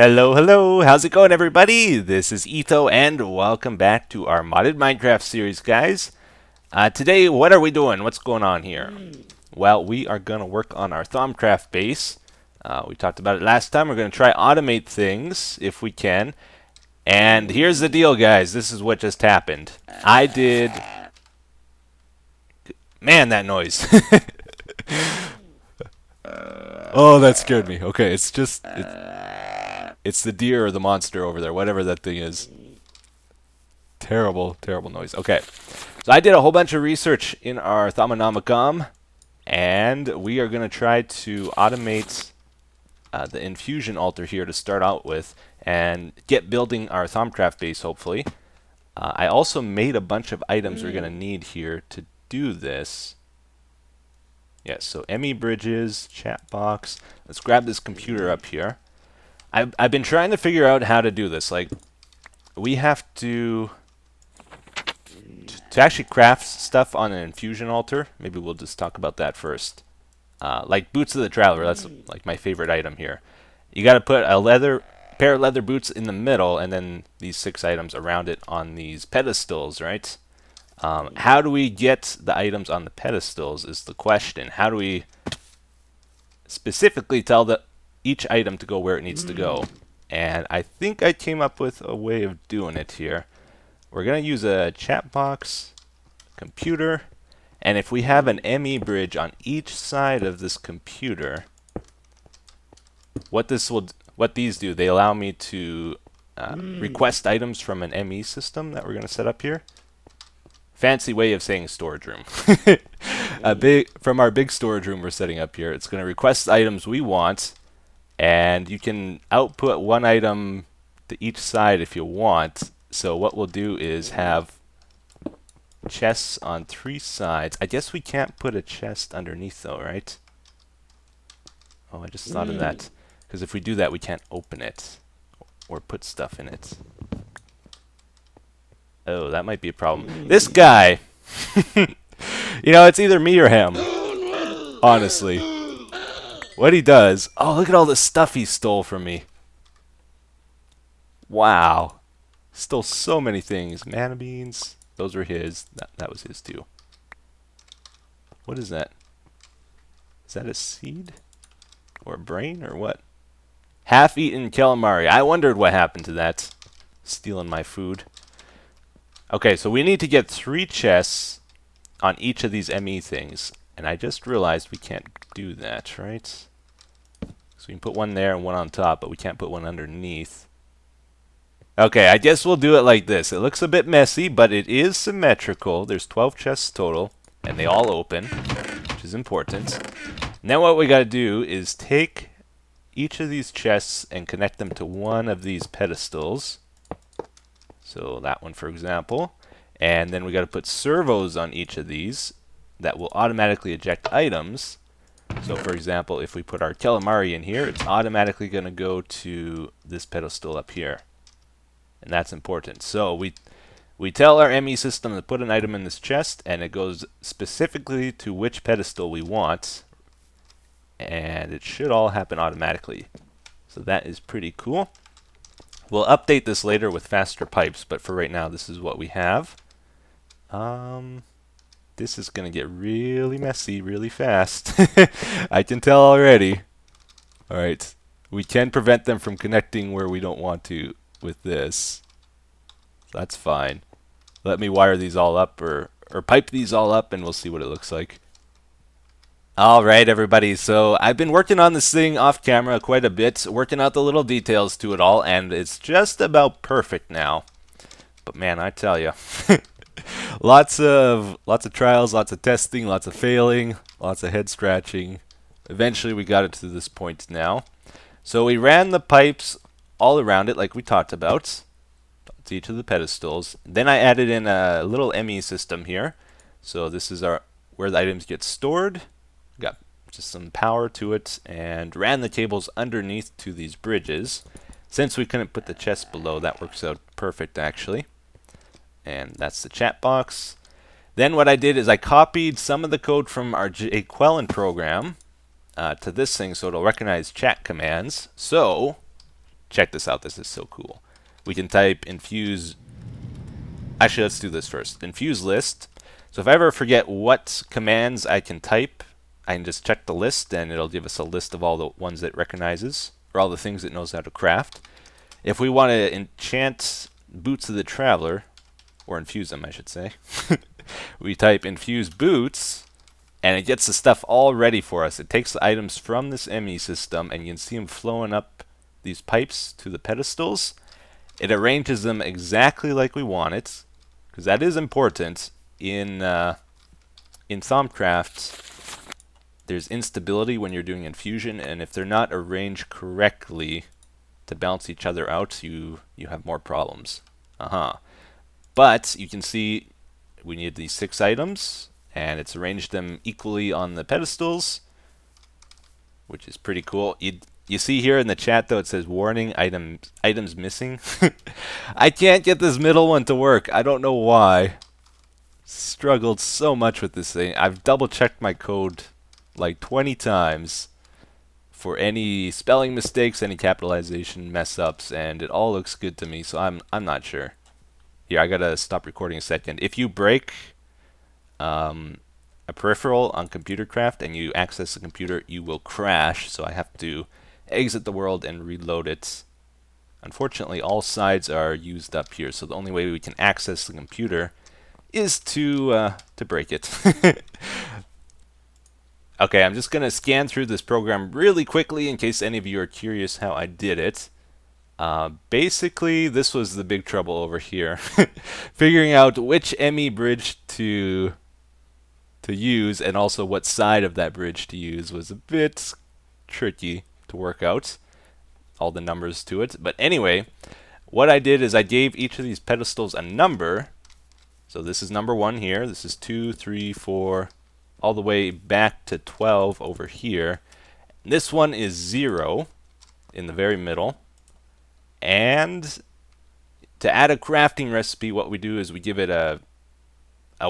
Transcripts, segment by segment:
Hello, hello, how's it going everybody? This is Etho and welcome back to our modded Minecraft series, guys. Today, what are we doing? What's going on here? Well, we are going to work on our Thaumcraft base. We talked about it last time. We're going to try automate things if we can. And here's the deal, guys. This is what just happened. I did... Man, that noise. Oh, that scared me. Okay, it's just... It's the deer or the monster over there, whatever that thing is. Terrible, terrible noise. Okay, so I did a whole bunch of research in our Thaumonomicon, and we are going to try to automate the Infusion altar here to start out with, and get building our Thaumcraft base, hopefully. I also made a bunch of items we're going to need here to do this. Yes, so ME bridges, chat box. Let's grab this computer up here. I've been trying to figure out how to do this. Like, we have to actually craft stuff on an Infusion altar. Maybe we'll just talk about that first. Like Boots of the Traveler, that's like my favorite item here. You got to put a pair of leather boots in the middle, and then these 6 items around it on these pedestals, right? How do we get the items on the pedestals is the question. How do we specifically tell each item to go where it needs to go? And I think I came up with a way of doing it here. We're going to use a chat box, computer, and if we have an ME bridge on each side of this computer, what these do, they allow me to request items from an ME system that we're going to set up here. Fancy way of saying storage room. From our big storage room we're setting up here, it's going to request items we want, and you can output one item to each side if you want. So what we'll do is have chests on 3 sides. I guess we can't put a chest underneath though, right? Oh, I just thought of that. Because if we do that, we can't open it or put stuff in it. Oh, that might be a problem. This guy, you know, it's either me or him, honestly. What he does, oh, look at all the stuff he stole from me. Wow. Stole so many things. Mana beans, those were his. That was his too. What is that? Is that a seed? Or a brain, or what? Half-eaten calamari. I wondered what happened to that. Stealing my food. Okay, so we need to get 3 chests on each of these ME things. And I just realized we can't do that, right? So we can put one there and one on top, but we can't put one underneath. Okay, I guess we'll do it like this. It looks a bit messy, but it is symmetrical. There's 12 chests total, and they all open, which is important. Now what we gotta do is take each of these chests and connect them to one of these pedestals. So that one, for example. And then we got to put servos on each of these that will automatically eject items. So for example, if we put our calamari in here, it's automatically going to go to this pedestal up here. And that's important. So we tell our ME system to put an item in this chest, and it goes specifically to which pedestal we want. And it should all happen automatically. So that is pretty cool. We'll update this later with faster pipes, but for right now, this is what we have. This is going to get really messy really fast. I can tell already. Alright, we can prevent them from connecting where we don't want to with this. That's fine. Let me wire these all up, or pipe these all up, and we'll see what it looks like. Alright everybody, so I've been working on this thing off camera quite a bit, working out the little details to it all, and it's just about perfect now. But man, I tell you, lots of trials, lots of testing, lots of failing, lots of head scratching. Eventually we got it to this point now. So we ran the pipes all around it like we talked about, to each of the pedestals. Then I added in a little ME system here. So this is where the items get stored. Got just some power to it, and ran the cables underneath to these bridges. Since we couldn't put the chest below, that works out perfect actually. And that's the chat box. Then what I did is I copied some of the code from our Jquellen program to this thing, so it'll recognize chat commands. So check this out. This is so cool. We can type infuse. Actually, let's do this first. Infuse list. So if I ever forget what commands I can type, I can just check the list, and it'll give us a list of all the ones it recognizes, or all the things it knows how to craft. If we want to enchant Boots of the Traveler, or infuse them, I should say, we type infuse boots, and it gets the stuff all ready for us. It takes the items from this ME system, and you can see them flowing up these pipes to the pedestals. It arranges them exactly like we want it, because that is important. In Thaumcraft, there's instability when you're doing infusion, and if they're not arranged correctly to balance each other out, you have more problems. But you can see we need these 6 items, and it's arranged them equally on the pedestals, which is pretty cool. You see here in the chat, though, it says warning, items missing. I can't get this middle one to work. I don't know why. Struggled so much with this thing. I've double checked my code like 20 times for any spelling mistakes, any capitalization mess ups, and it all looks good to me, so I'm not sure. Here, I gotta stop recording a second. If you break a peripheral on ComputerCraft and you access the computer, you will crash, so I have to exit the world and reload it. Unfortunately, all sides are used up here, so the only way we can access the computer is to break it. Okay, I'm just going to scan through this program really quickly in case any of you are curious how I did it. Basically, this was the big trouble over here. Figuring out which ME bridge to use and also what side of that bridge to use was a bit tricky to work out, all the numbers to it. But anyway, what I did is I gave each of these pedestals a number. So this is number 1 here, this is 2, 3, 4, all the way back to 12 over here. This one is 0 in the very middle. And to add a crafting recipe, what we do is we give it a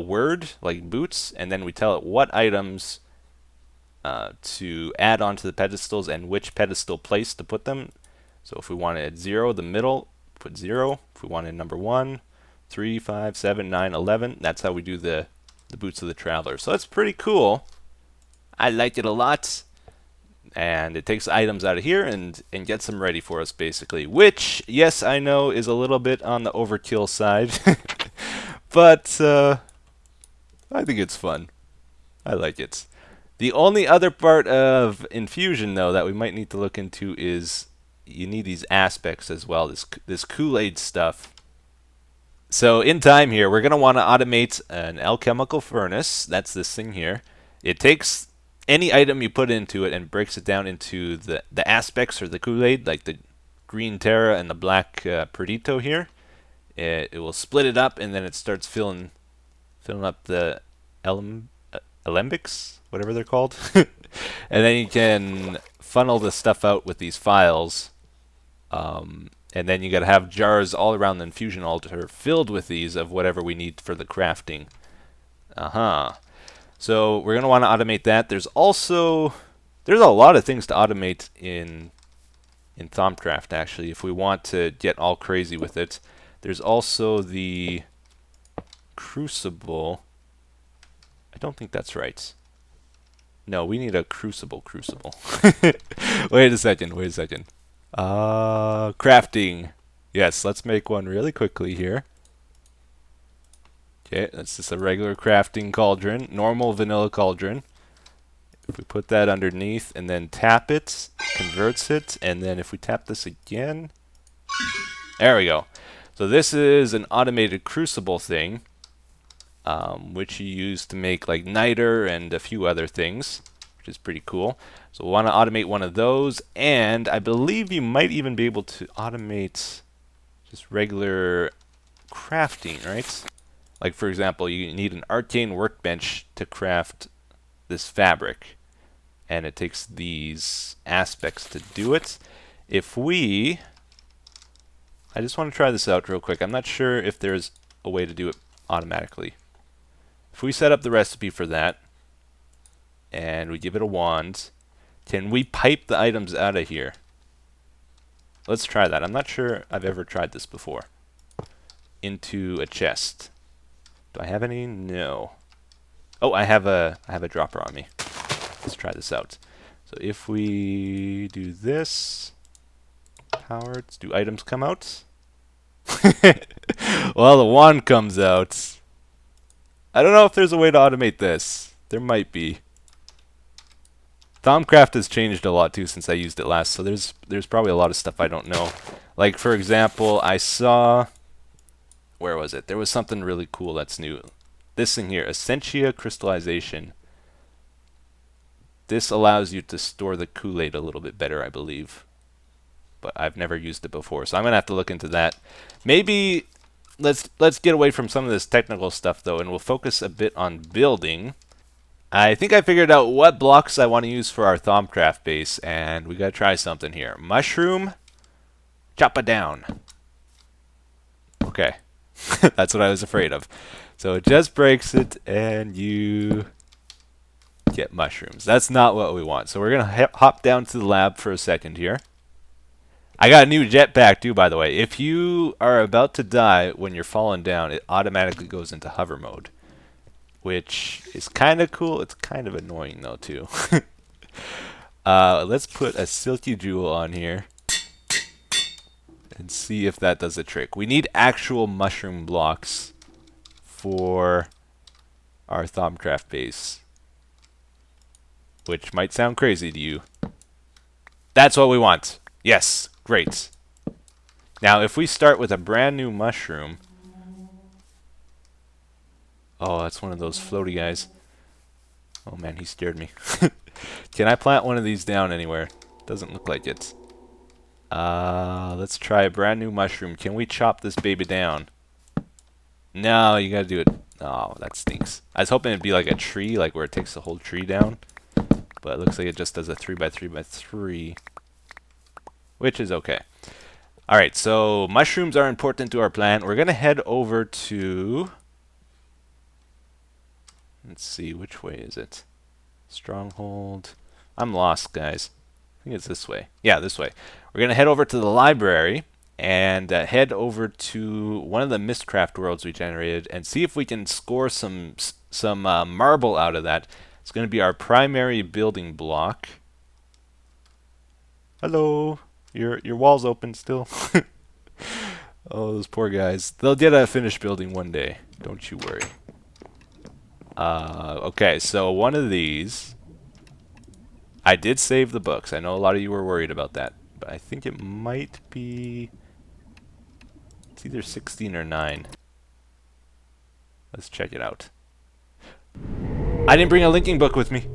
word, like boots, and then we tell it what items to add onto the pedestals and which pedestal place to put them. So if we wanted 0, the middle, put 0. If we wanted number 1, 3, 5, 7, 9, 11. That's how we do the Boots of the Traveler. So that's pretty cool. I like it a lot. And it takes items out of here and gets them ready for us, basically. Which, yes, I know is a little bit on the overkill side. But I think it's fun. I like it. The only other part of Infusion, though, that we might need to look into is you need these aspects as well, this Kool-Aid stuff. So in time here, we're going to want to automate an alchemical furnace. That's this thing here. It takes any item you put into it and breaks it down into the aspects or the Kool-Aid, like the green Terra and the black Perito here. It will split it up, and then it starts filling up the alembics, whatever they're called. And then you can funnel the stuff out with these files. And then you got to have jars all around the infusion altar filled with these of whatever we need for the crafting. So we're going to want to automate that. There's a lot of things to automate in Thaumcraft, actually, if we want to get all crazy with it. There's also the crucible. I don't think that's right. No, we need a crucible. Wait a second. Crafting. Yes, let's make one really quickly here. Okay, that's just a regular crafting cauldron, normal vanilla cauldron. If we put that underneath and then tap it, converts it, and then if we tap this again, there we go. So this is an automated crucible thing, which you use to make like niter and a few other things, which is pretty cool. So we'll want to automate one of those, and I believe you might even be able to automate just regular crafting, right? Like, for example, you need an arcane workbench to craft this fabric, and it takes these aspects to do it. I just want to try this out real quick. I'm not sure if there's a way to do it automatically. If we set up the recipe for that, and we give it a wand, can we pipe the items out of here? Let's try that. I'm not sure I've ever tried this before. Into a chest. Do I have any? No. Oh, I have a dropper on me. Let's try this out. So if we do this, power, do items come out? Well, the wand comes out. I don't know if there's a way to automate this. There might be. Thaumcraft has changed a lot too since I used it last, so there's probably a lot of stuff I don't know. Like for example, I saw, where was it? There was something really cool that's new. This thing here, Essentia crystallization. This allows you to store the Kool-Aid a little bit better, I believe. But I've never used it before, so I'm gonna have to look into that. Maybe let's get away from some of this technical stuff though, and we'll focus a bit on building. I think I figured out what blocks I want to use for our Thaumcraft base, and we gotta try something here. Mushroom, chop it down. Okay, that's what I was afraid of. So it just breaks it, and you get mushrooms. That's not what we want. So we're gonna hop down to the lab for a second here. I got a new jetpack too, by the way. If you are about to die when you're falling down, it automatically goes into hover mode, which is kind of cool. It's kind of annoying though too. Let's put a silky jewel on here and see if that does a trick. We need actual mushroom blocks for our Thaumcraft base, which might sound crazy to you. That's what we want. Yes, great. Now if we start with a brand new mushroom. Oh, that's one of those floaty guys. Oh man, he scared me. Can I plant one of these down anywhere? Doesn't look like it. Let's try a brand new mushroom. Can we chop this baby down? No, you gotta do it. Oh, that stinks. I was hoping it'd be like a tree, like where it takes the whole tree down. But it looks like it just does a 3x3x3. Which is okay. Alright, so mushrooms are important to our plan. We're gonna head over to... Let's see, which way is it? Stronghold. I'm lost, guys. I think it's this way. Yeah, this way. We're going to head over to the library and head over to one of the Mistcraft worlds we generated and see if we can score some marble out of that. It's going to be our primary building block. Hello. Your wall's open still. Oh, those poor guys. They'll get a finished building one day. Don't you worry. Okay, so one of these, I did save the books. I know a lot of you were worried about that, but I think it might be, it's either 16 or 9. Let's check it out. I didn't bring a linking book with me.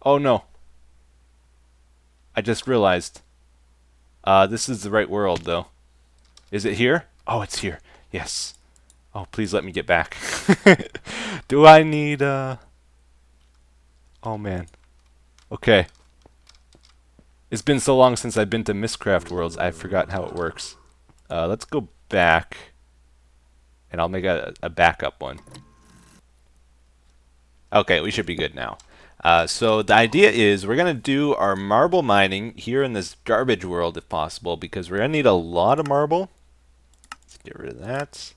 Oh no. I just realized. This is the right world though. Is it here? Oh, it's here. Yes. Oh, please let me get back. Do I need, Oh, man. Okay. It's been so long since I've been to Mistcraft Worlds, I've forgotten how it works. Let's go back. And I'll make a backup one. Okay, we should be good now. So the idea is we're going to do our marble mining here in this garbage world if possible, because we're going to need a lot of marble. Let's get rid of that.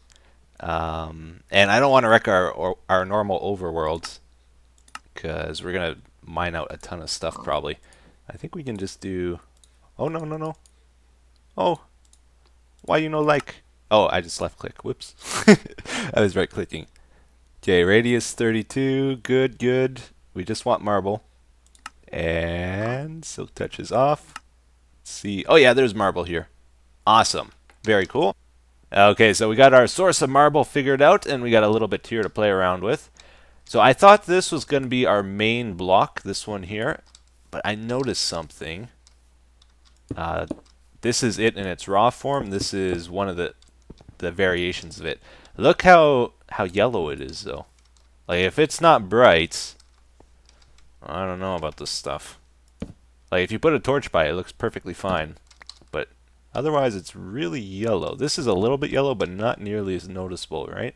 And I don't want to wreck our normal overworlds because we're gonna mine out a ton of stuff probably. I think we can just do. Oh no. Oh, why you no like? Oh, I just left click. Whoops. I was right clicking. Okay, radius 32. Good. We just want marble. And silk touch is off. Let's see. Oh yeah, there's marble here. Awesome. Very cool. Okay, so we got our source of marble figured out, and we got a little bit here to play around with. So I thought this was going to be our main block, this one here, but I noticed something. This is it in its raw form. This is one of the variations of it. Look how yellow it is, though. Like, if it's not bright, I don't know about this stuff. Like, if you put a torch by it, it looks perfectly fine. But otherwise, it's really yellow. This is a little bit yellow, but not nearly as noticeable, right?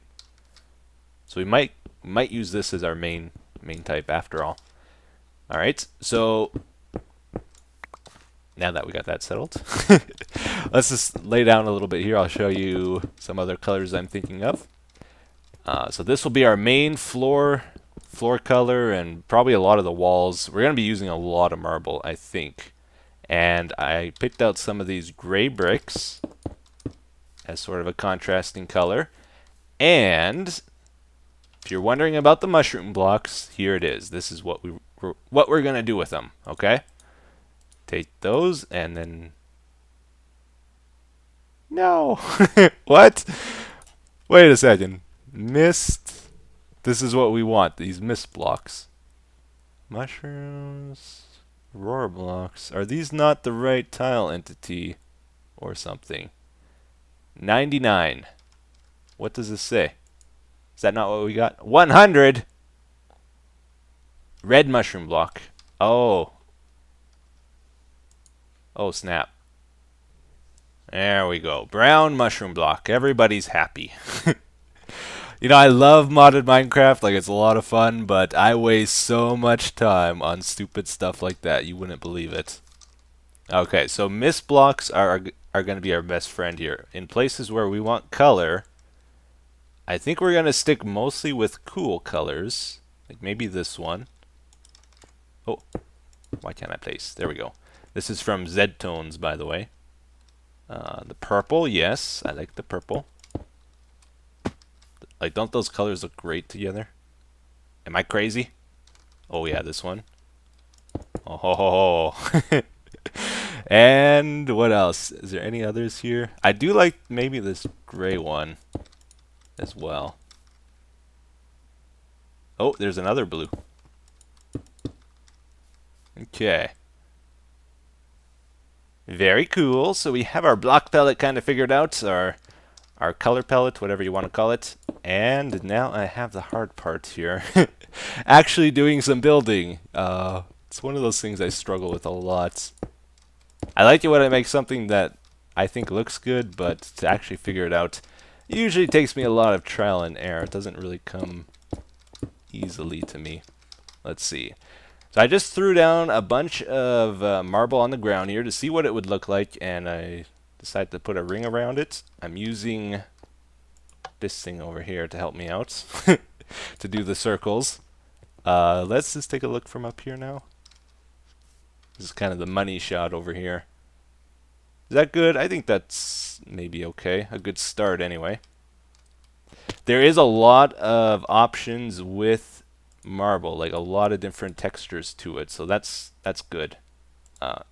So we might use this as our main type after all. All right, so now that we got that settled, let's just lay down a little bit here. I'll show you some other colors I'm thinking of. So this will be our main floor color, and probably a lot of the walls. We're going to be using a lot of marble, I think. And I picked out some of these gray bricks as sort of a contrasting color. And if you're wondering about the mushroom blocks, here it is. This is what we're going to do with them, okay? Take those and then... No! What? Wait a second. Mist. This is what we want, these mist blocks. Mushrooms. Roar blocks. Are these not the right tile entity or something? 99. What does this say? Is that not what we got? 100! Red mushroom block. Oh. Oh, snap. There we go. Brown mushroom block. Everybody's happy. You know, I love modded Minecraft, like it's a lot of fun, but I waste so much time on stupid stuff like that, you wouldn't believe it. Okay, so mist blocks are going to be our best friend here. In places where we want color, I think we're going to stick mostly with cool colors, like maybe this one. Oh, why can't I place? There we go. This is from Z-Tones, by the way. The purple, yes, I like the purple. Like, don't those colors look great together? Am I crazy? Oh yeah, this one. Oh ho ho ho. And what else? Is there any others here? I do like maybe this gray one as well. Oh, there's another blue. Okay. Very cool. So we have our block palette kind of figured out, our color palette, whatever you want to call it. And now I have the hard part here. Actually doing some building. It's one of those things I struggle with a lot. I like it when I make something that I think looks good, but to actually figure it out usually takes me a lot of trial and error. It doesn't really come easily to me. Let's see. So I just threw down a bunch of marble on the ground here to see what it would look like, and I decided to put a ring around it. I'm using this thing over here to help me out to do the circles. Let's just take a look from up here now. This is kind of the money shot over here. Is that good? I think that's maybe okay. A good start anyway. There is a lot of options with marble, like a lot of different textures to it, so that's good.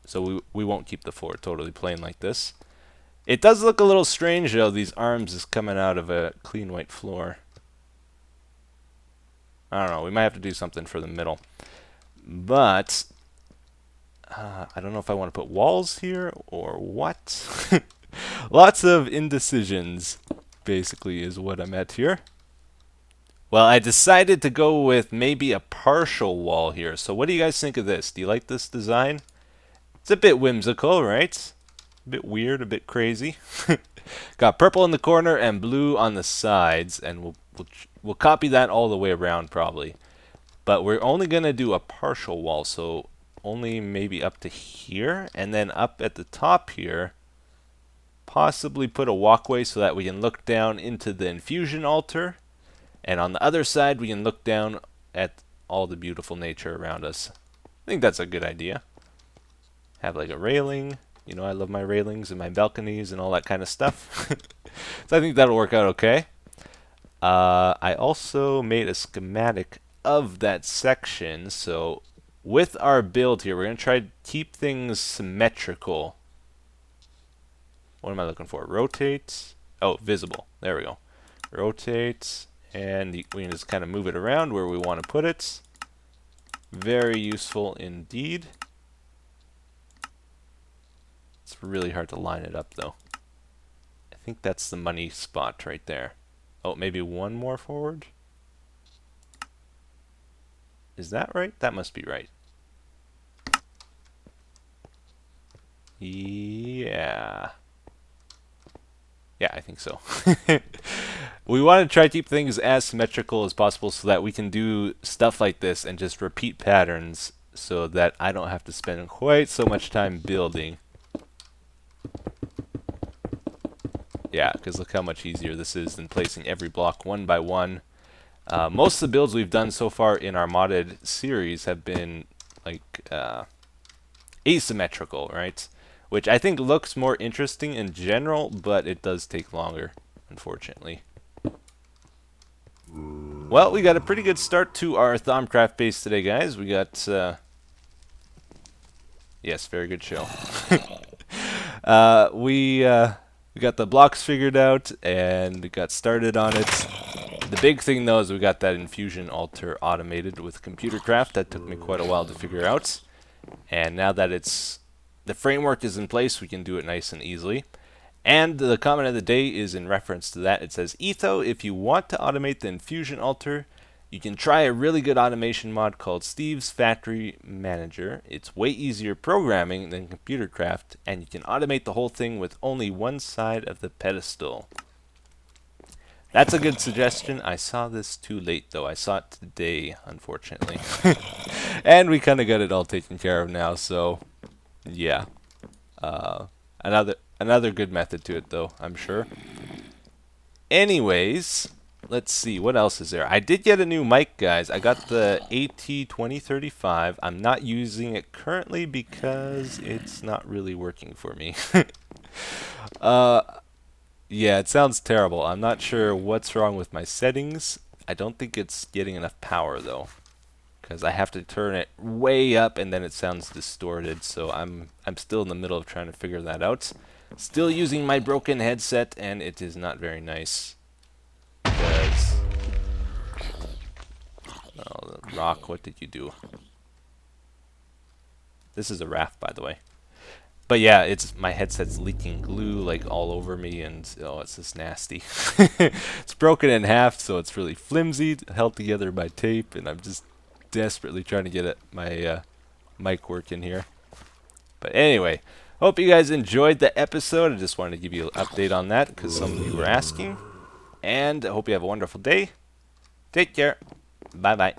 So we won't keep the floor totally plain like this. It does look a little strange though, these arms is coming out of a clean white floor. I don't know, we might have to do something for the middle. But I don't know if I want to put walls here or what. Lots of indecisions, basically, is what I'm at here. Well, I decided to go with maybe a partial wall here. So what do you guys think of this? Do you like this design? It's a bit whimsical, right? A bit weird, a bit crazy. Got purple in the corner and blue on the sides, and we'll copy that all the way around probably. But we're only going to do a partial wall, so only maybe up to here, and then up at the top here, possibly put a walkway so that we can look down into the infusion altar, and on the other side we can look down at all the beautiful nature around us. I think that's a good idea. Have like a railing. You know, I love my railings and my balconies and all that kind of stuff. So I think that'll work out okay. I also made a schematic of that section, so with our build here, we're going to try to keep things symmetrical. What am I looking for? Rotate. Oh, visible. There we go. Rotate, and we can just kind of move it around where we want to put it. Very useful indeed. It's really hard to line it up, though. I think that's the money spot right there. Oh, maybe one more forward? Is that right? That must be right. Yeah. Yeah, I think so. We want to try to keep things as symmetrical as possible so that we can do stuff like this and just repeat patterns so that I don't have to spend quite so much time building. Yeah, because look how much easier this is than placing every block one by one. Most of the builds we've done so far in our modded series have been like asymmetrical, right? Which I think looks more interesting in general, but it does take longer, unfortunately. Well, we got a pretty good start to our Thaumcraft base today, guys. We got, yes, very good show. We got the blocks figured out and got started on it. The big thing, though, is we got that Infusion altar automated with ComputerCraft. That took me quite a while to figure out. And now that the framework is in place, we can do it nice and easily. And the comment of the day is in reference to that. It says, Etho, if you want to automate the Infusion altar, you can try a really good automation mod called Steve's Factory Manager. It's way easier programming than ComputerCraft, and you can automate the whole thing with only one side of the pedestal. That's a good suggestion. I saw this too late, though. I saw it today, unfortunately. And we kind of got it all taken care of now, so yeah. Another good method to it, though, I'm sure. Anyways, let's see. What else is there? I did get a new mic, guys. I got the AT2035. I'm not using it currently because it's not really working for me. Yeah, it sounds terrible. I'm not sure what's wrong with my settings. I don't think it's getting enough power, though, because I have to turn it way up and then it sounds distorted. So I'm still in the middle of trying to figure that out. Still using my broken headset, and it is not very nice. Because oh, the rock, what did you do? This is a raft, by the way. But yeah, my headset's leaking glue like all over me, and oh, it's just nasty. It's broken in half, so it's really flimsy, held together by tape, and I'm just desperately trying to get my mic working here. But anyway, hope you guys enjoyed the episode. I just wanted to give you an update on that because some of you were asking. And I hope you have a wonderful day. Take care. Bye-bye.